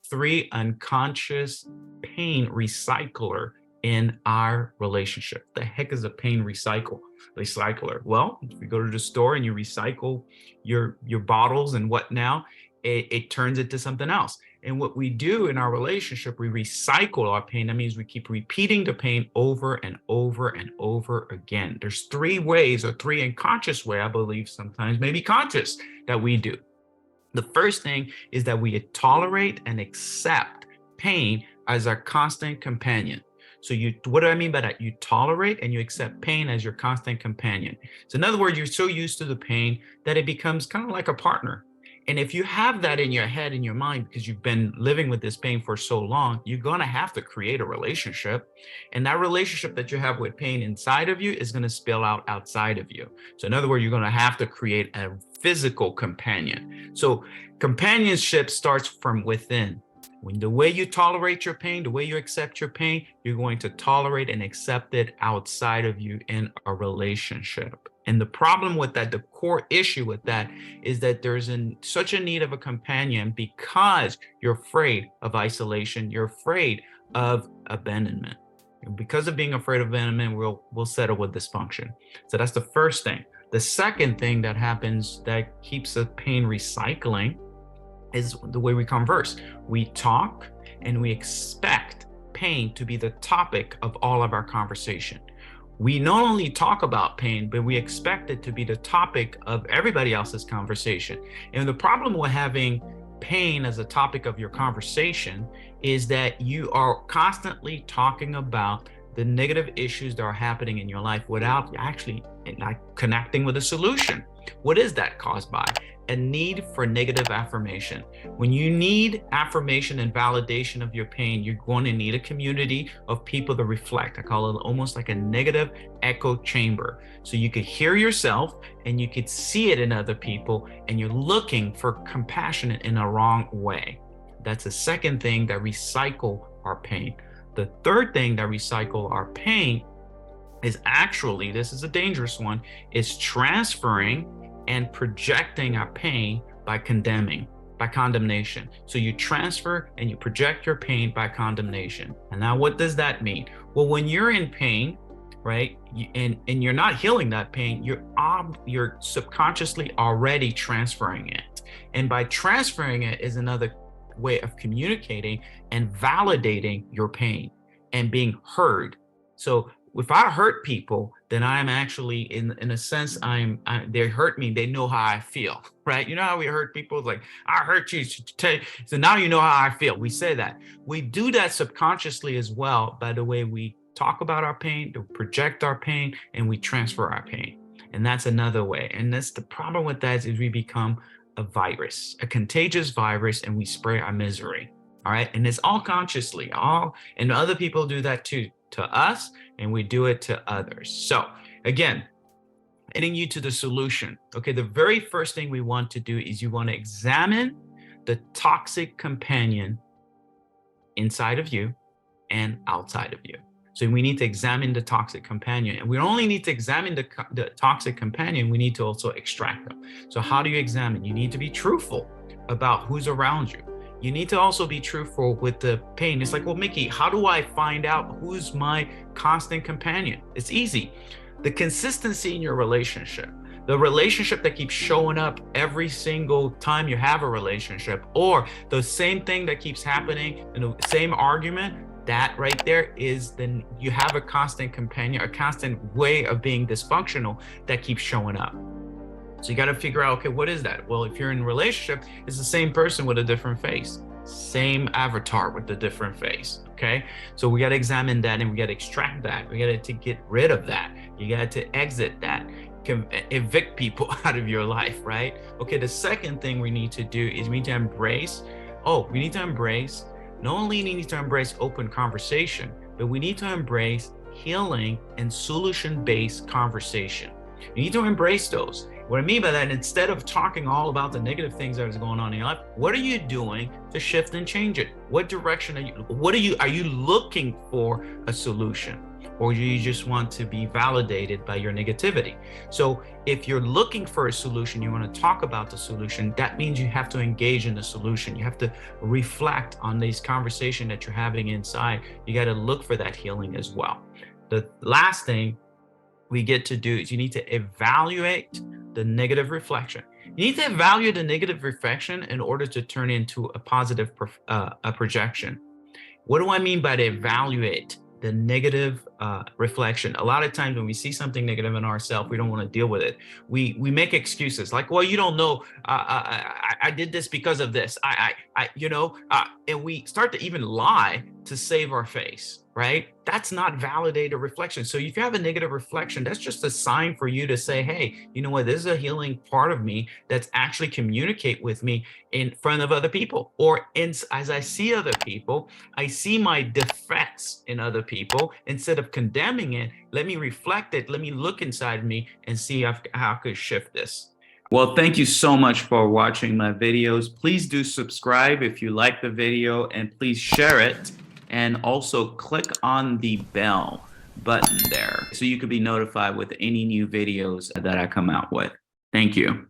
three unconscious pain recycler in our relationship. The heck is a pain recycler? Well, if you go to the store and you recycle your bottles and what now, it turns into something else. And what we do in our relationship, we recycle our pain. That means we keep repeating the pain over and over and over again. There's three ways, or three unconscious way, I believe sometimes, maybe conscious, that we do. The first thing is that we tolerate and accept pain as our constant companion. So what do I mean by that? You tolerate and you accept pain as your constant companion. So in other words, you're so used to the pain that it becomes kind of like a partner. And if you have that in your head, in your mind, because you've been living with this pain for so long, you're going to have to create a relationship. And that relationship that you have with pain inside of you is going to spill out outside of you. So in other words, you're going to have to create a physical companion. So companionship starts from within. When the way you tolerate your pain, the way you accept your pain, you're going to tolerate and accept it outside of you in a relationship. And the problem with that, the core issue with that, is that there's such a need of a companion because you're afraid of isolation. You're afraid of abandonment. And because of being afraid of abandonment, we'll settle with dysfunction. So that's the first thing. The second thing that happens that keeps the pain recycling is the way we converse. We talk and we expect pain to be the topic of all of our conversation. We not only talk about pain, but we expect it to be the topic of everybody else's conversation. And the problem with having pain as a topic of your conversation is that you are constantly talking about the negative issues that are happening in your life without actually connecting with a solution. What is that caused by? A need for negative affirmation. When you need affirmation and validation of your pain, you're going to need a community of people to reflect. I call it almost like a negative echo chamber. So you could hear yourself and you could see it in other people, and you're looking for compassion in a wrong way. That's the second thing that recycle our pain. The third thing that recycle our pain is actually, this is a dangerous one, is transferring and projecting our pain by condemnation. So you transfer and you project your pain by condemnation. And now what does that mean? Well, when you're in pain, right, and you're not healing that pain, you're subconsciously already transferring it. And by transferring it is another way of communicating and validating your pain and being heard. So if I hurt people, then I'm actually, in a sense, they hurt me. They know how I feel, right? You know how we hurt people? It's like, I hurt you. So now you know how I feel. We say that. We do that subconsciously as well by the way we talk about our pain, to project our pain, and we transfer our pain. And that's another way. And that's the problem with that is we become a virus, a contagious virus, and we spray our misery. All right. And it's all consciously, and other people do that too, to us, and we do it to others. So again, getting you to the solution. Okay, the very first thing we want to do is you want to examine the toxic companion inside of you and outside of you. So we need to examine the toxic companion, and we only need to examine the toxic companion, we need to also extract them. So how do you examine? You need to be truthful about who's around you. You need to also be truthful with the pain. It's like, well, Mickey, how do I find out who's my constant companion? It's easy. The consistency in your relationship, the relationship that keeps showing up every single time you have a relationship, or the same thing that keeps happening in the same argument, that right there is, then you have a constant companion, a constant way of being dysfunctional that keeps showing up. So you got to figure out, okay, what is that? Well, if you're in a relationship, it's the same person with a different face, same avatar with a different face. Okay. So we got to examine that, and we got to extract that. We got to get rid of that. You got to exit that, evict people out of your life, right? Okay. The second thing we need to do is we need to embrace, not only need to embrace open conversation, but we need to embrace healing and solution-based conversation. You need to embrace those. What I mean by that, instead of talking all about the negative things that is going on in your life, what are you doing to shift and change it? What direction are you looking for a solution? or do you just want to be validated by your negativity? So if you're looking for a solution, you want to talk about the solution, that means you have to engage in the solution. You have to reflect on these conversations that you're having inside. You got to look for that healing as well. The last thing we get to do is you need to evaluate the negative reflection. You need to evaluate the negative reflection in order to turn into a positive a projection. What do I mean by to evaluate the negative reflection? A lot of times when we see something negative in ourselves, we don't want to deal with it. We make excuses like, well, you don't know, I did this because of this. And we start to even lie to save our face, right? That's not validated reflection. So if you have a negative reflection, that's just a sign for you to say, hey, you know what, this is a healing part of me that's actually communicate with me in front of other people, or as I see other people, I see my defects in other people. Instead of condemning it, let me reflect it. Let me look inside me and see how I could shift this. Well, thank you so much for watching my videos. Please do subscribe if you like the video, and please share it. And also click on the bell button there so you can be notified with any new videos that I come out with. Thank you.